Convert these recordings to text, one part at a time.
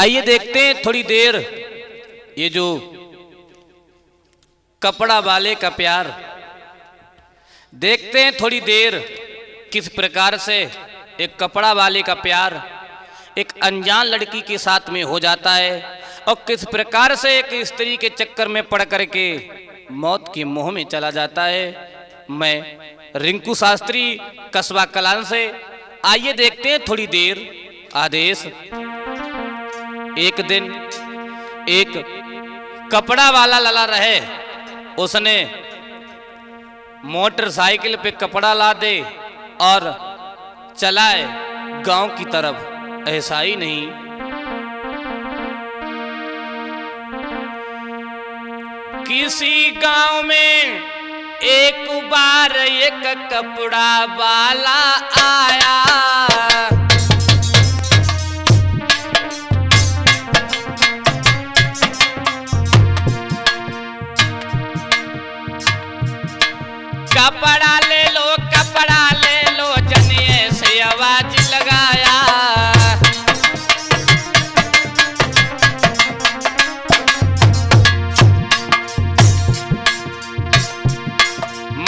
आइए देखते हैं थोड़ी देर ये जो कपड़ा वाले का प्यार, देखते हैं थोड़ी देर किस प्रकार से एक कपड़ा वाले का प्यार एक अनजान लड़की के साथ में हो जाता है और किस प्रकार से एक स्त्री के चक्कर में पड़ करके मौत के मुंह में चला जाता है। मैं रिंकू शास्त्री कस्बा कलान से, आइए देखते हैं थोड़ी देर आदेश। एक दिन एक कपड़ा वाला लला रहे, उसने मोटरसाइकिल पे कपड़ा ला दे और चलाए गांव की तरफ। ऐसा ही नहीं, किसी गांव में एक बार एक कपड़ा वाला आया, कपड़ा ले लो जनिए से आवाज लगाया।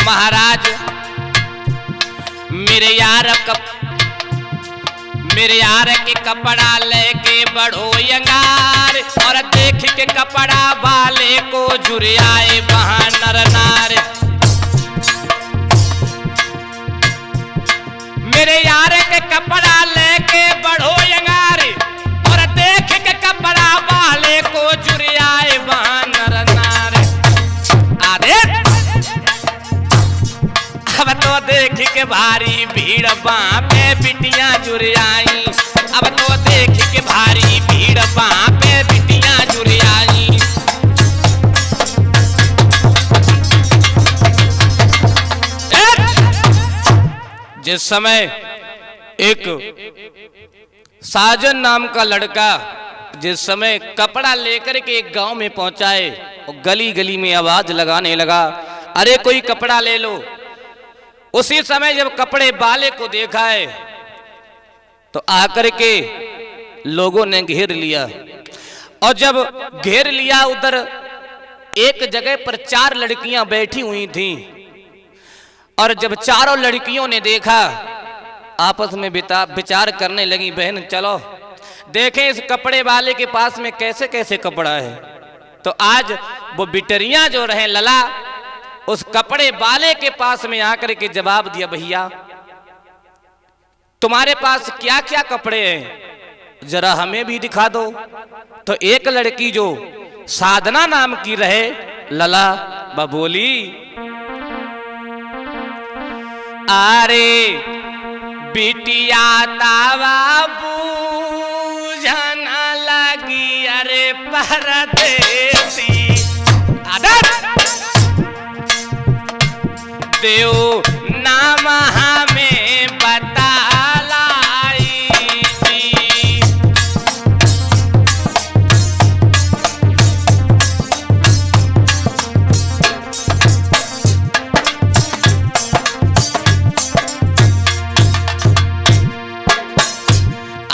महाराज मेरे यार के कपड़ा लेके बढ़ो यंगार, और देख के कपड़ा वाले को जुरियाए वहां नर नार। मेरे यार के कपड़ा लेके बढ़ो यंगार, और देख के कपड़ा वाले को जुरियाए वहां नर नार। आदेश अब तो देख के भारी भीड़ वहां पे बिटियां जुरियाई, अब तो देख के भारी भीड़ वहां पे बिटियां जुरियाई। जिस समय एक साजन नाम का लड़का जिस समय कपड़ा लेकर के एक गांव में पहुंचाए और गली गली में आवाज लगाने लगा, अरे कोई कपड़ा ले लो। उसी समय जब कपड़े वाले को देखा है तो आकर के लोगों ने घेर लिया, और जब घेर लिया उधर एक जगह पर 4 लड़कियां बैठी हुई थीं, और जब चारों लड़कियों ने देखा आपस में विचार करने लगी, बहन चलो देखें इस कपड़े वाले के पास में कैसे कैसे कपड़ा है। तो आज वो बिटरियां जो रहे लला उस कपड़े वाले के पास में आकर के जवाब दिया, भैया तुम्हारे पास क्या क्या कपड़े हैं जरा हमें भी दिखा दो। तो एक लड़की जो साधना नाम की रहे लला बोली, अरे बिटिया तावा बूझन लगी, अरे परदेसी देव नाम हमें बतलाई जी।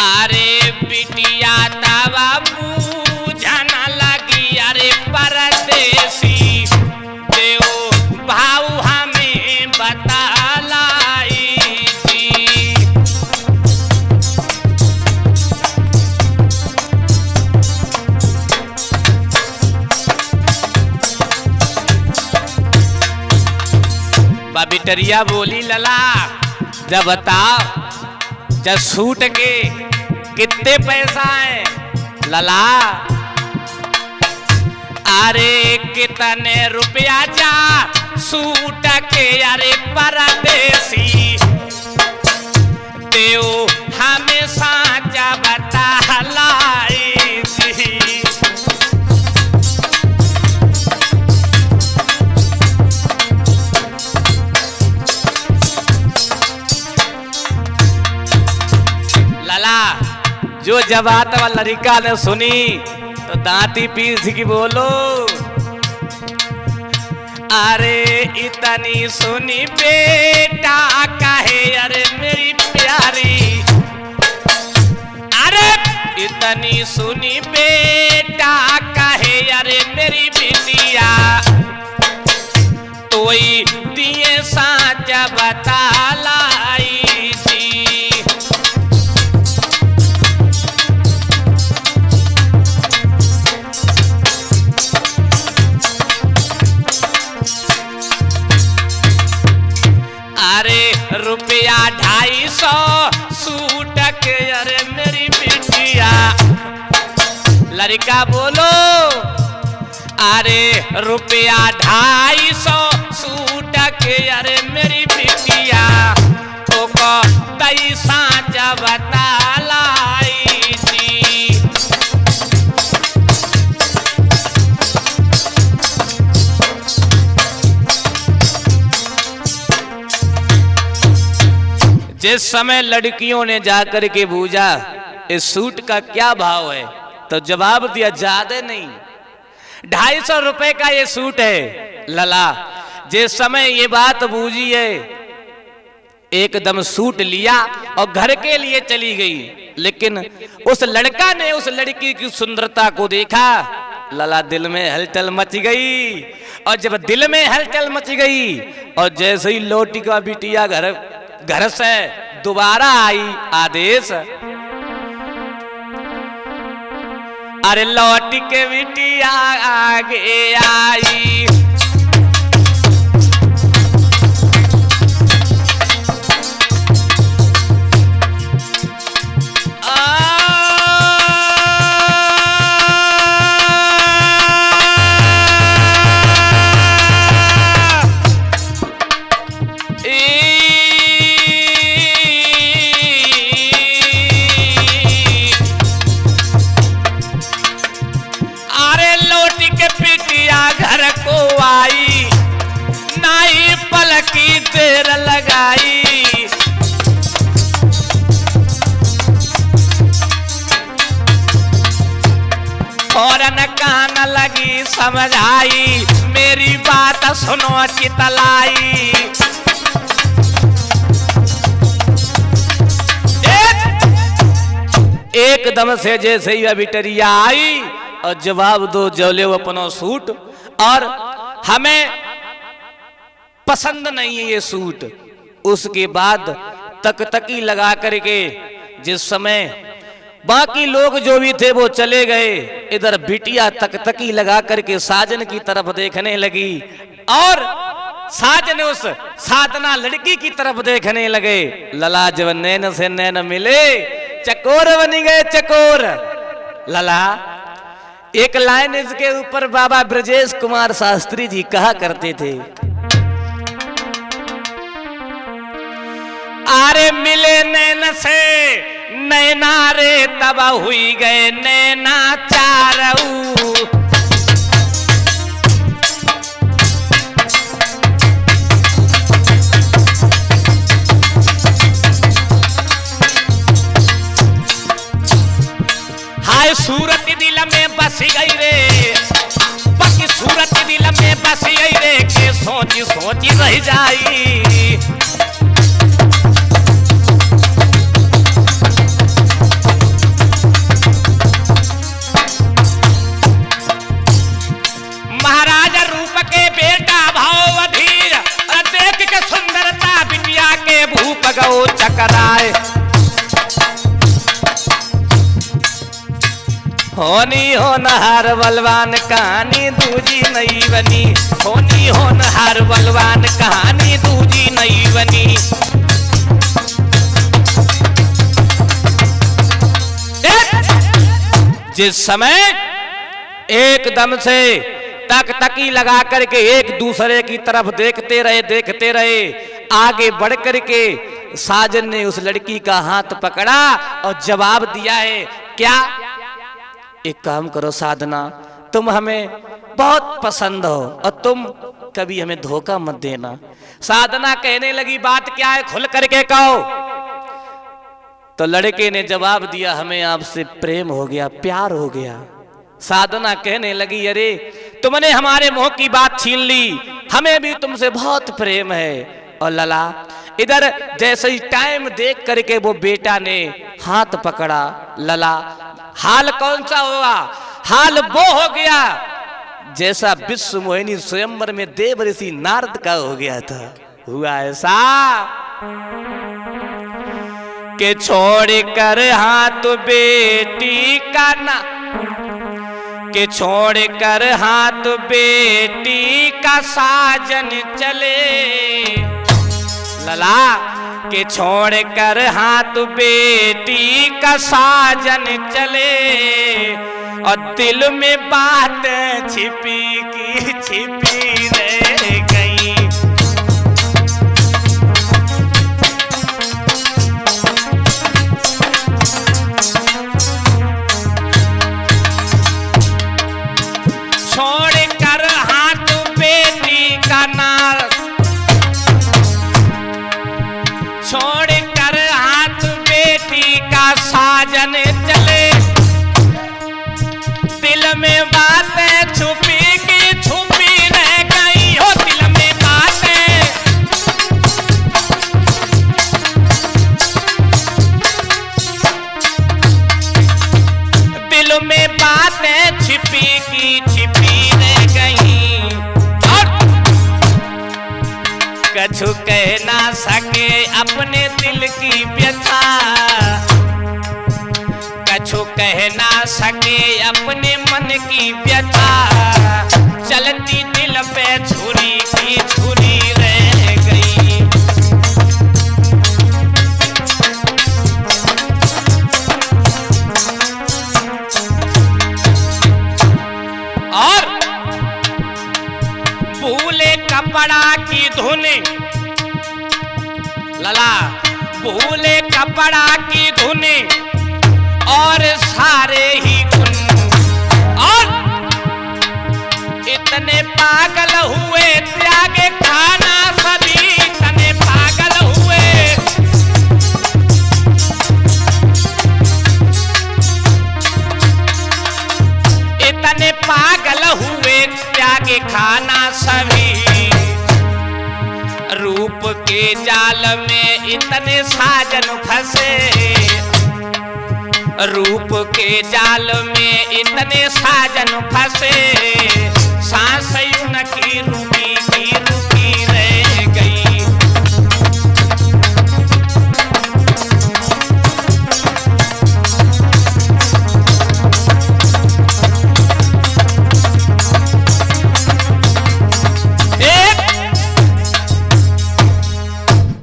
अरे बिटिया तावा बूझन लगी, अरे परदेसी देव भाऊ हमें बतलाई जी। बिटरिया बोली, लला जब बताओ जब सूट के कितने पैसा है। लला अरे कितने रुपया जा सूट के, अरे परदेसी देव हमेशा जब बतलाई जी। लला जो जवाब वाला लड़का ने सुनी तो दांती पीस की बोलो, अरे इतनी सुनी बेटा कहे, अरे मेरी प्यारी, अरे इतनी सुनी बेटा कहे अरे मेरी बिटिया तोई दिए साँच बता लाई थी। अरे रुपया 250 सूट के अरे मेरी बिटिया लड़का बोलो अरे रुपया 250 सूट के अरे मेरी बिटिया तो को तई साँच बता लाई थी। जिस समय लड़कियों ने जाकर के पूछा इस सूट का क्या भाव है तो जवाब दिया ज्यादा नहीं 250 रुपए का ये सूट है। लला जिस समय ये बात बूझी है एकदम सूट लिया और घर के लिए चली गई। लेकिन उस लड़का ने उस लड़की की सुंदरता को देखा। लला दिल में हलचल मच गई और जब दिल में हलचल मच गई और जैसे ही लौटी का बिटिया घर से दोबारा आई आदेश अरे लौट के बिटिया आगे आई। की देर लगाई फौरन कान लगी समझाई मेरी बात सुनो चितलाई। एकदम से जैसे ही बिटरिया आई और जवाब दो जौले अपनो सूट और हमें पसंद नहीं है ये सूट। उसके बाद तकतकी लगा करके जिस समय बाकी लोग जो भी थे वो चले गए इधर बिटिया तकतकी लगा करके साजन की तरफ देखने लगी और साजन उस साधना लड़की की तरफ देखने लगे। लला जब नैन से नैन मिले चकोर बन गए चकोर। लला एक लाइन इसके ऊपर बाबा ब्रजेश कुमार शास्त्री जी कहा करते थे आरे मिले नैन से नैना रे तब हुई गए नैना चारऊ। हाय सूरत दिल में बस गई रे बाकी सूरत दिल में बस गई रे के सोची सोची रह जाई। महाराजा रूप के बेटा भाव अधीर देख के सुंदरता बिटिया के भूप गौ चकराए। होनी होनहार बलवान कहानी दूजी नहीं बनी होनी होनहार बलवान कहानी दूजी नहीं बनी। जिस समय एकदम से तकतकी लगा करके एक दूसरे की तरफ देखते रहे आगे बढ़ करके साजन ने उस लड़की का हाथ पकड़ा और जवाब दिया है क्या एक काम करो साधना तुम हमें बहुत पसंद हो और तुम कभी हमें धोखा मत देना। साधना कहने लगी बात क्या है खुल करके कहो। तो लड़के ने जवाब दिया हमें आपसे प्रेम हो गया प्यार हो गया। साधना कहने लगी अरे तुमने हमारे मुंह की बात छीन ली हमें भी तुमसे बहुत प्रेम है। और लला इधर जैसे ही टाइम देख करके वो बेटा ने हाथ पकड़ा, लला हाल कौन सा हुआ? हाल वो हो गया जैसा विश्व मोहिनी स्वयंवर में देव ऋषि नारद का हो गया था। हुआ ऐसा कि छोड़ कर हाथ बेटी का ना, कि छोड़ कर हाथ बेटी का साजन चले, लला के छोड़ कर हाथ बेटी का साजन चले, और दिल में बात छिपी की छिपी रह गई। छोड़ कर हाथ बेटी का नार, छोड़ कर हाथ बेटी का साजन चले, दिल में बातें छुपी की छुपी रह गई हो, दिल में बातें, दिल में बातें छिपी की छिपी रह गई। और कछु कह ना सके अपने दिल की व्यथा, कछु कह ना सके अपने मन की व्यथा, चलती दिल पे छुरी की छुरी रह गई। और भूले कपड़ा की धुने, लला भूले कपड़ा की धुने और सारे ही गुण, और इतने पागल हुए त्यागे खाना सभी, इतने पागल हुए, इतने पागल हुए त्यागे खाना सभी, रूप के जाल में इतने साजन फंसे, रूप के जाल में इतने साजन फंसे, सांस उनकी रुकी रह गई।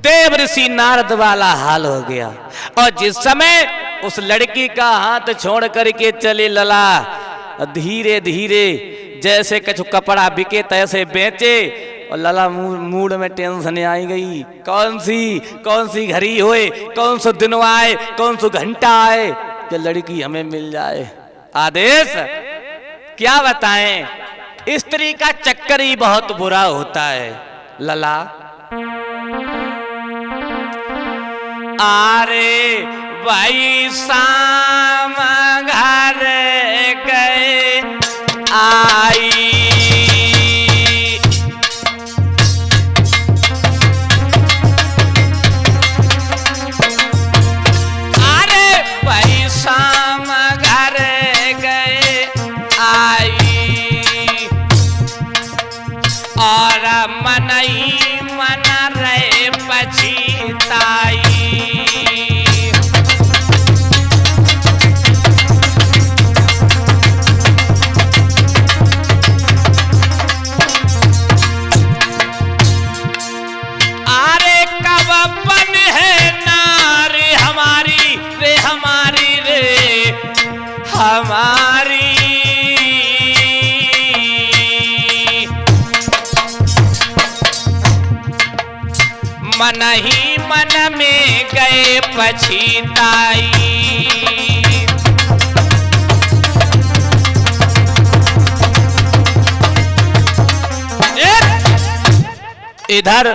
देव ऋषि नारद वाला हाल हो गया। और जिस समय उस लड़की का हाथ छोड़ करके चले, लला धीरे धीरे जैसे कछु कपड़ा बिके तैसे बेचे, और लला मूड में टेंशन आई गई। कौन सी घड़ी होए, कौन सा दिन आए, कौन सा घंटा आए कि लड़की हमें मिल जाए। आदेश क्या बताएं, स्त्री का चक्कर ही बहुत बुरा होता है। लला आरे भाई शाम घर गए आई, अरे भाई शाम घर गए आई, और मन ही मन रहे पछताई। हमारी मन ही मन में गए पछताई। इधर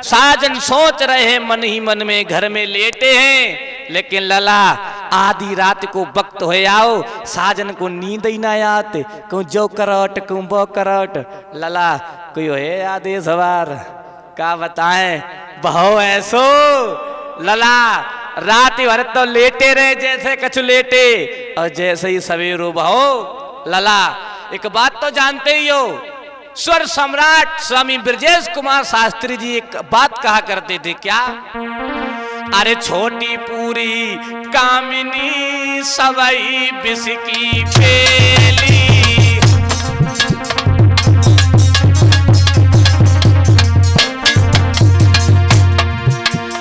साजन सोच रहे मन ही मन में, घर में लेटे हैं, लेकिन लला आधी रात को वक्त हो आओ, साजन को नींद ही ना आते, कहूँ जो करट कहूँ वो करट। लला कोई है आदेश हवार का बताएं, बहु ऐसो लला रात भर तो लेटे रहे जैसे कछु लेटे, और जैसे ही सवेरो बहु लला। एक बात तो जानते ही हो, स्वर सम्राट स्वामी ब्रजेश कुमार शास्त्री जी एक बात कहा करते थे, क्या? अरे छोटी पूरी कामिनी सवई बिस्की पेली,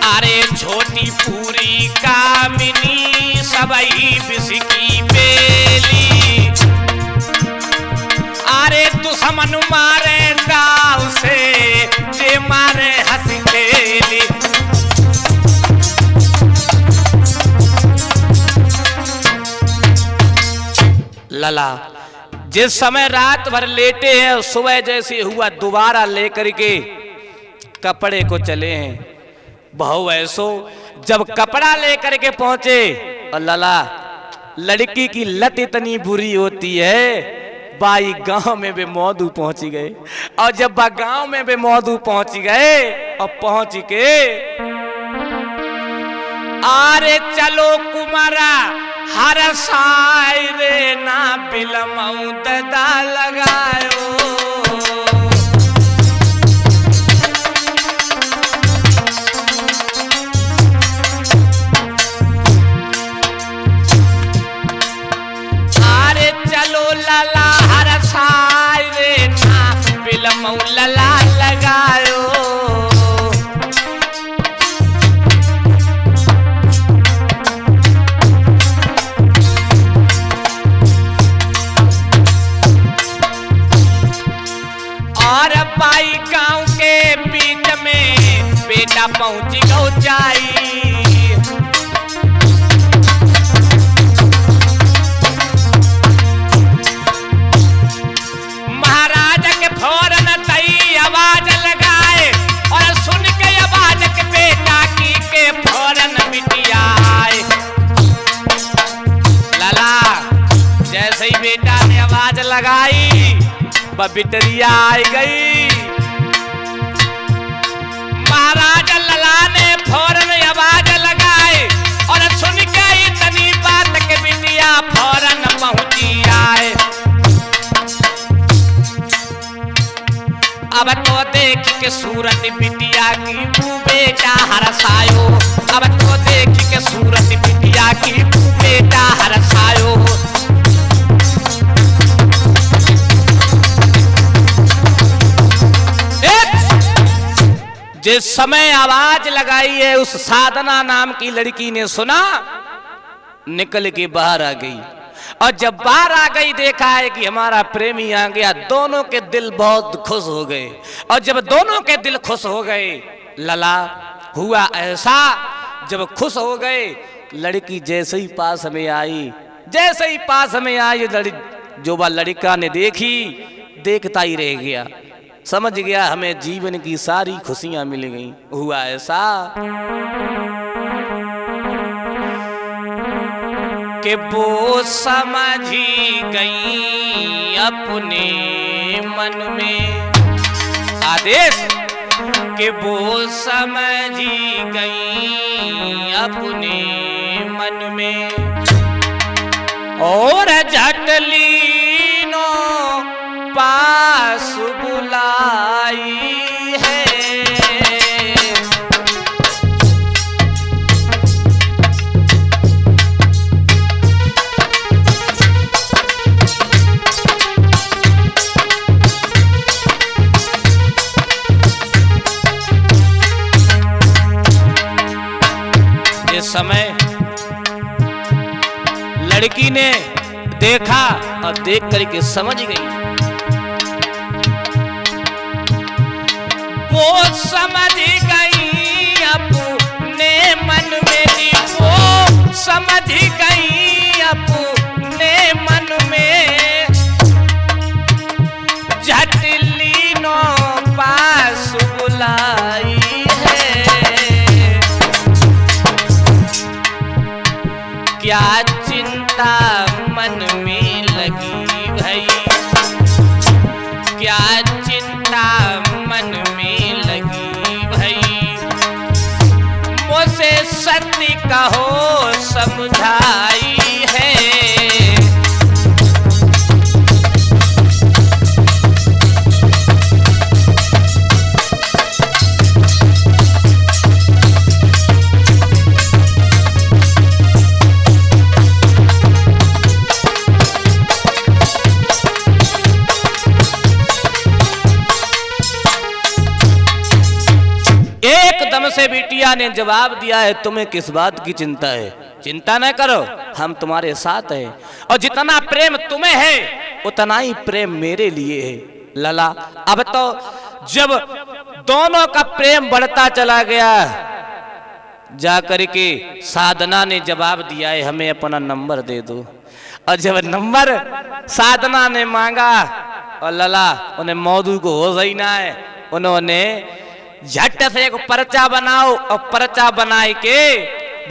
अरे छोटी पूरी कामिनी सवई बिस्की पेली, अरे दुश्मन मारे डाल से जे मारे हंसी खेली। लला जिस समय रात भर लेटे हैं, सुबह जैसे हुआ दोबारा लेकर के कपड़े को चले हैं। बहु ऐसो जब कपड़ा लेकर के पहुंचे, और लला लड़की की लत इतनी बुरी होती है, बाई गांव में भी मौदू पहुंच गए। और जब बा गांव में भी मौदू पहुंच गए, और पहुंच के आरे चलो कुमारा हर साई रे ना बिलमऊ ददा लगायो, आरे चलो लला हर साई रे ना बिलमऊ लला लगायो। और बाई गांव के बीच में बेटा पहुंच गो जाई, महाराज के फौरन तई आवाज लगाए, और सुन के आवाज के बेटा की के फौरन बिटिया आए। लला जैसे ही बेटा ने आवाज लगाई, बिटरिया आई गई। महाराज लला ने फौरन आवाज लगाए, और सुन के इतनी बात के बिटिया फौरन पहुंची आए। अब तो देख के सूरत बिटिया की तू बेटा हरसायो, अब तो देख के सूरत बिटिया की तू बेटा हरसायो। जिस समय आवाज लगाई है, उस साधना नाम की लड़की ने सुना, निकल के बाहर आ गई। और जब बाहर आ गई, देखा है कि हमारा प्रेमी आ गया। दोनों के दिल बहुत खुश हो गए, और जब दोनों के दिल खुश हो गए, लला हुआ ऐसा, जब खुश हो गए, लड़की जैसे ही पास में आई, जैसे ही पास में आई, जो वह लड़का ने देखी, देखता ही रह गया, समझ गया हमें जीवन की सारी खुशियां मिल गई। हुआ ऐसा कि वो समझी गई अपने मन में, आदेश कि वो समझी गई अपने मन में, और झटलीनो पास बुलाई है। जिस समय लड़की ने देखा और देख करके समझ गई, वो समझ गई अपने मन में, वो समझ गई अपने मन में, झटलीनो पास बुलाई है। क्या चिंता मन में लगी भई, क्या चिंता मन में लगी भई, कहो समझाई है। एकदम से बिटिया ने जवाब दिया है, तुम्हें किस बात की चिंता है? चिंता न करो, हम तुम्हारे साथ हैं और जितना प्रेम तुम्हें है उतना ही प्रेम मेरे लिए है। लला, अब तो जब दोनों का प्रेम बढ़ता चला गया, जाकर के साधना ने जवाब दिया है, हमें अपना नंबर दे दो। और जब नंबर साधना ने मांगा और लला उन्हें मौजू को हो सही ना है, उन्होंने झट से एक पर्चा बनाओ और पर्चा बनाए के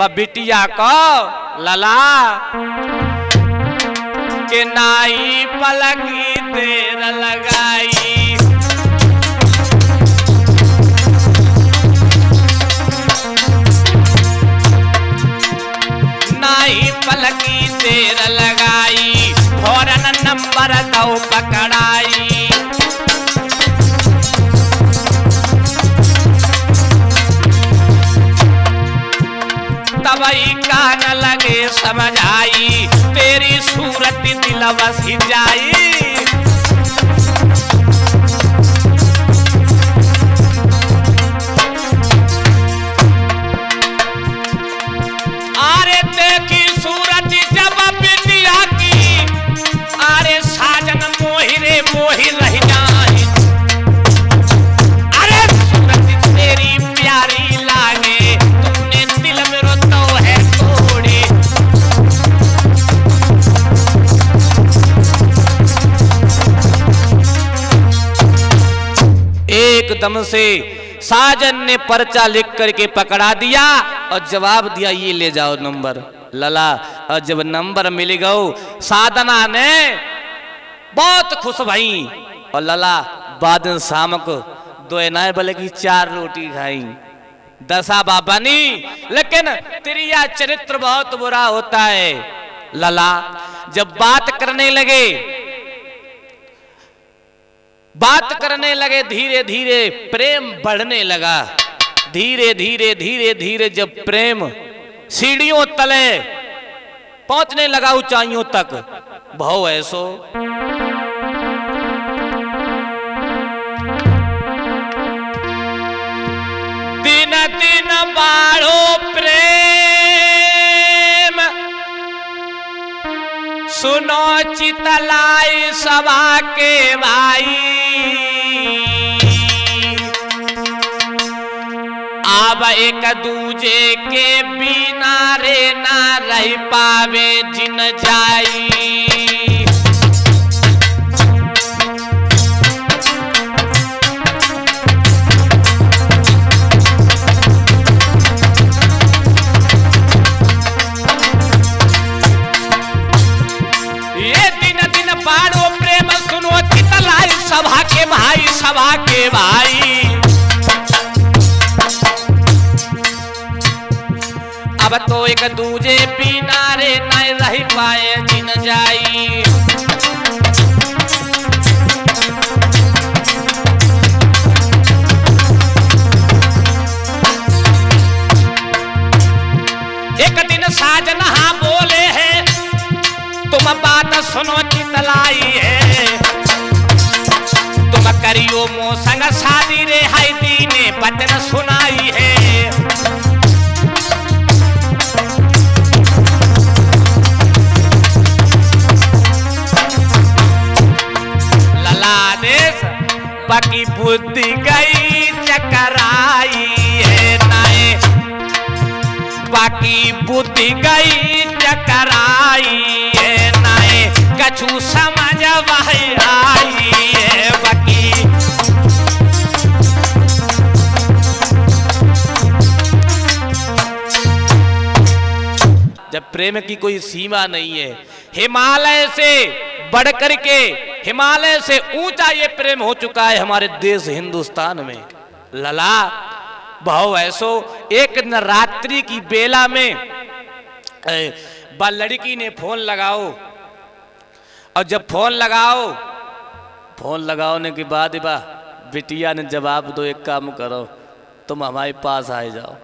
बिटिया को लला के नाई पलकी देर लगाई। नाई पलकी देर लगाई, फौरन नंबर दो पकड़ाई। तबई कान लगे समझ आई, तेरी सूरत दिल बस जाई। आरे देखी सूरत जब बिटिया की, आरे साजन मोहिरे मोहि रह जाई। अरे सूरत तेरी प्यारी लागे, तूने दिल में रोतो है तोड़ी। एकदम से साजन ने पर्चा लिख करके पकड़ा दिया और जवाब दिया, ये ले जाओ नंबर। लला, और जब नंबर मिल गयो साधना ने बहुत खुश भई और लला बाद शाम को दो ना बल्कि 4 रोटी खाई। दशा बाबा नहीं, लेकिन तेरिया चरित्र बहुत बुरा होता है। लला जब बात करने लगे धीरे धीरे प्रेम बढ़ने लगा। धीरे धीरे जब प्रेम सीढ़ियों तले पहुंचने लगा, ऊंचाइयों तक, भाव ऐसो दिन दिन बाढ़ो प्रेम, सुनो चितलाई सभा के भाई। अब एक दूजे के बिना रे ना रह पावे जिन जाई। सभा के भाई, सभा के भाई, अब तो एक दूजे बिना रे नहीं रह पाए जिन जाई। एक दिन साजन हाँ बोले हैं, तुम बात सुनो चितलाई है। तुम करियो मो संग शादी रे, हाय दीने बचन सुनाई है। लला देश बाकी बुद्धि गई चकराई है नाए, बाकी बुद्धि गई चकराई है नाए, कछु समझ वही आई है बाकी। जब प्रेम की कोई सीमा नहीं है, हिमालय से बढ़कर के, हिमालय से ऊंचा ये प्रेम हो चुका है हमारे देश हिंदुस्तान में। लला भाव ऐसो, एक रात्रि की बेला में बा लड़की ने फोन लगाओ, और जब फोन लगाने के बाद बा बिटिया ने जवाब दो, एक काम करो तुम हमारे पास आए जाओ,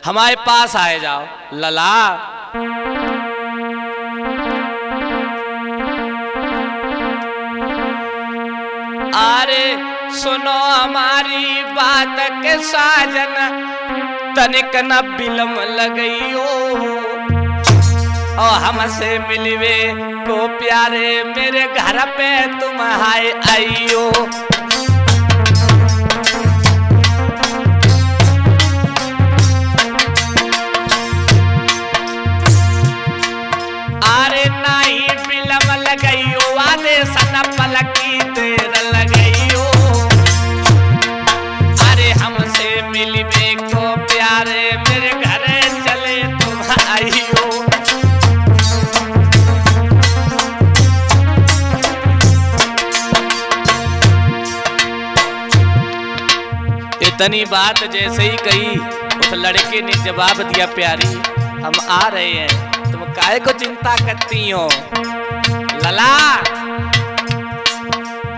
हमारे पास आए जाओ लला। अरे सुनो हमारी बात के साजन, तनिक न बिलम लगइयो, और हमसे मिलवे को प्यारे मेरे घर पे तुम हाय आइयो। अरे नहीं बिलम लगइयो, आधे सन पलकी देर लगइयो, अरे हमसे मिलवे को प्यारे मेरे घर चले तुम आइयो। इतनी बात जैसे ही कही उस लड़के ने जवाब दिया, प्यारी हम आ रहे हैं, तुम काहे को चिंता करती हो लला।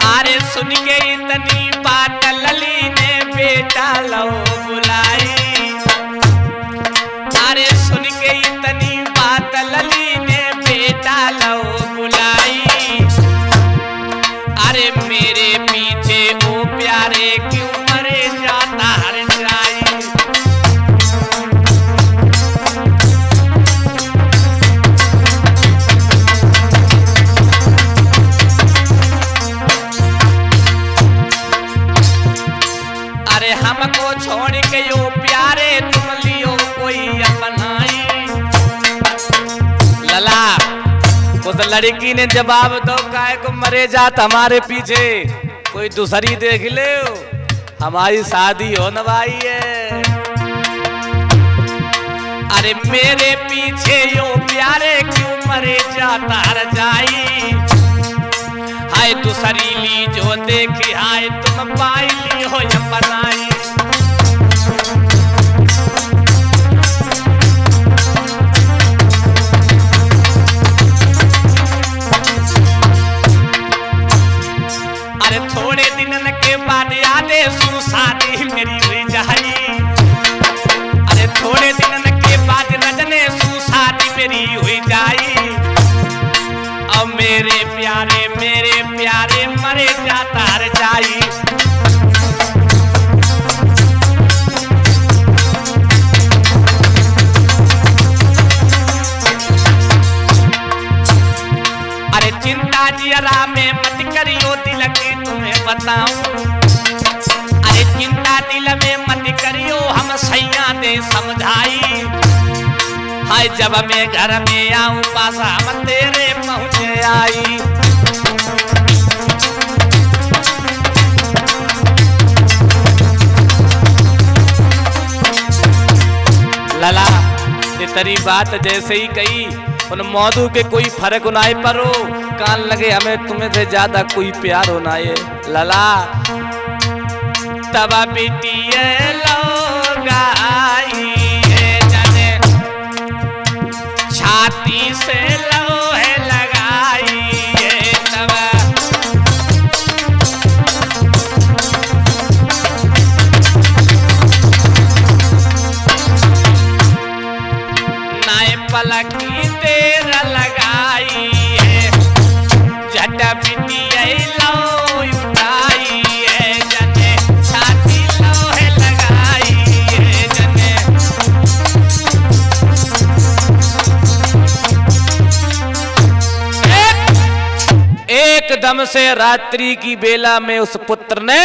अरे सुन के इतनी बात लली ने बेटा लो बुलाई, अरे सुन के इतनी बात लली ने बेटा लो बुलाई, अरे मेरे पीछे ओ प्यारे क्यों मरे जाता हर जाई। अरे हमको छोड़ के यो प्यारे तुम लियो कोई अपनाई। लला उस लड़की ने जवाब दो, काहे को मरे जात हमारे पीछे, कोई दूसरी देख ले, हमारी शादी होने वाली है। अरे मेरे पीछे यो प्यारे क्यों मरे जाता हर जाई, हाय दूसरी ली जो देखी, हाय तुम पाई ली हो या बनाई। अरे थोड़े दिन के बाद यादे सुर शादी मेरी हुई जाई, अरे थोड़े दिन के बाद रजने सुर शादी मेरी हुई जाई, अब मेरे प्यारे मरे जाता हर जाई। अरे चिंता जियरा में मत करियो दिल की तुम्हें बताऊं, अरे चिंता दिल में मत करियो हम सैया दे समझाई, हाय जब मैं घर में आऊं पास हम तेरे पहुंचे आई। लला ये तेरी बात जैसे ही कही, उन मौधू के कोई फर्क ना परो, कान लगे हमें तुम्हें से ज्यादा कोई प्यार होना है लला। तब बेटिए लोगाई जाने छाती से लोहे लगाई, तब नाय पलकी देर लगाई, झट बिटिया लो उठाई, जने छाती लोहे लगाई, जने एकदम से रात्रि की बेला में उस पुत्र ने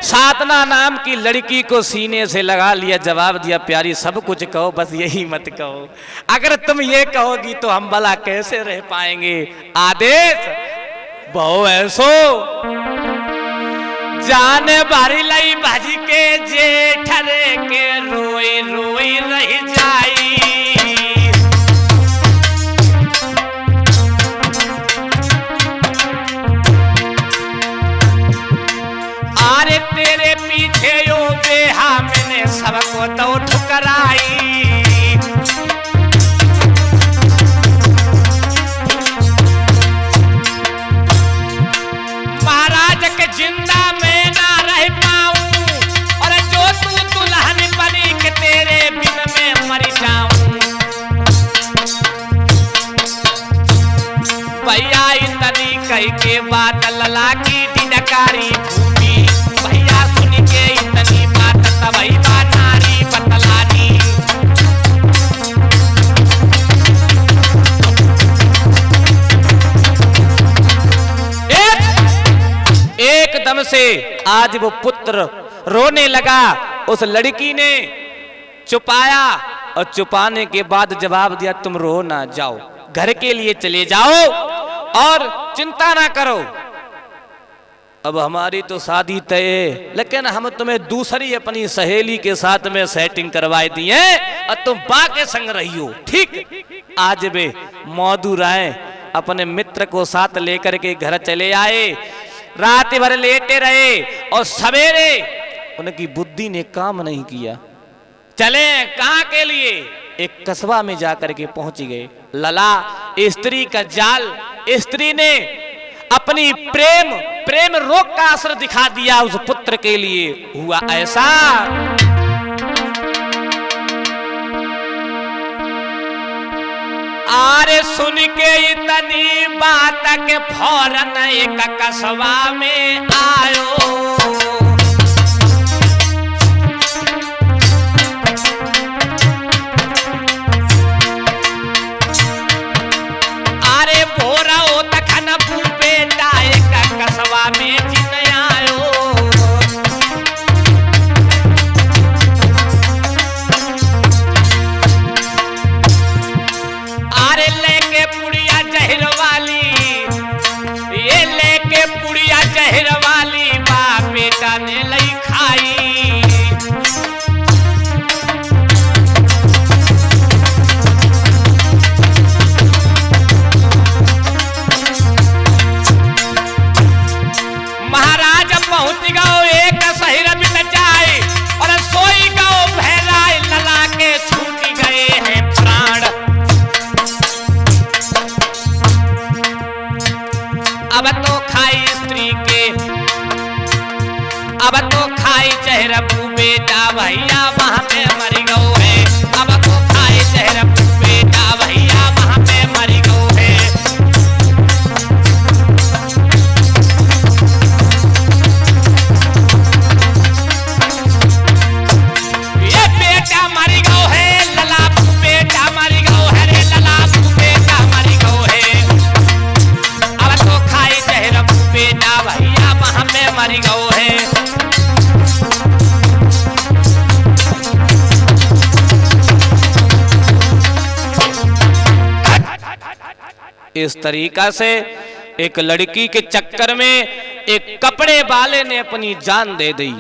साधना नाम की लड़की को सीने से लगा लिया, जवाब दिया, प्यारी सब कुछ कहो बस यही मत कहो, अगर तुम ये कहोगी तो हम भला कैसे रह पाएंगे। आदेश बहु ऐसो जाने बारी लाई भाजी के जेठरे के रोई रोई रह जाई। अरे तेरे पीछे यो बेहा मैंने सबको तो ठुकराई, भैया इतनी कह के बात लला की डिडकारी भूमि भैया सुन के इतनी बात तबई बा नारी बतलानी। एकदम से आज वो पुत्र रोने लगा। उस लड़की ने चुपाया और चुपाने के बाद जवाब दिया तुम रो ना, जाओ घर के लिए चले जाओ और चिंता ना करो। अब हमारी तो शादी तय है, लेकिन हम तुम्हें दूसरी अपनी सहेली के साथ में सेटिंग करवाई दी है और तुम बा के संग रही हो। ठीक आज वे मौदू राय अपने मित्र को साथ लेकर के घर चले आए। रात भर लेटे रहे और सवेरे उनकी बुद्धि ने काम नहीं किया। चले कहां के लिए? एक कस्बा में जाकर के पहुंच गए। लला स्त्री का जाल, स्त्री ने अपनी प्रेम रोग का असर दिखा दिया उस पुत्र के लिए। हुआ ऐसा आरे सुन के इतनी बात के फौरन एक कस्बा में आयो। अरे भोरा हो तखन बेटा एक कस्बा में जिन आयो। अरे लेके पुड़िया जहर वाली, ये लेके पुड़िया जहर वाली बाप बेटा ने लई खाई। महाराज पहुंच गओ एक शहर में नचाए और सोई गओ भैराए लला के छूट गए हैं प्राण। अब तो खाई स्त्री के, अब तो खाई चेहरबू बेटा भैया वहां पे मर गओ है। अब तो खाई चेहरबू बेटा भैया वहां पे मर गओ है। ये बेटा मर गओ है, लला बेटा मर गओ है रे, लला बेटा मर गओ है। अब तो खाई चेहरबू बेटा भैया वहां पे मर गओ है। इस तरीका से एक लड़की के चक्कर में एक कपड़े वाले ने अपनी जान दे दी।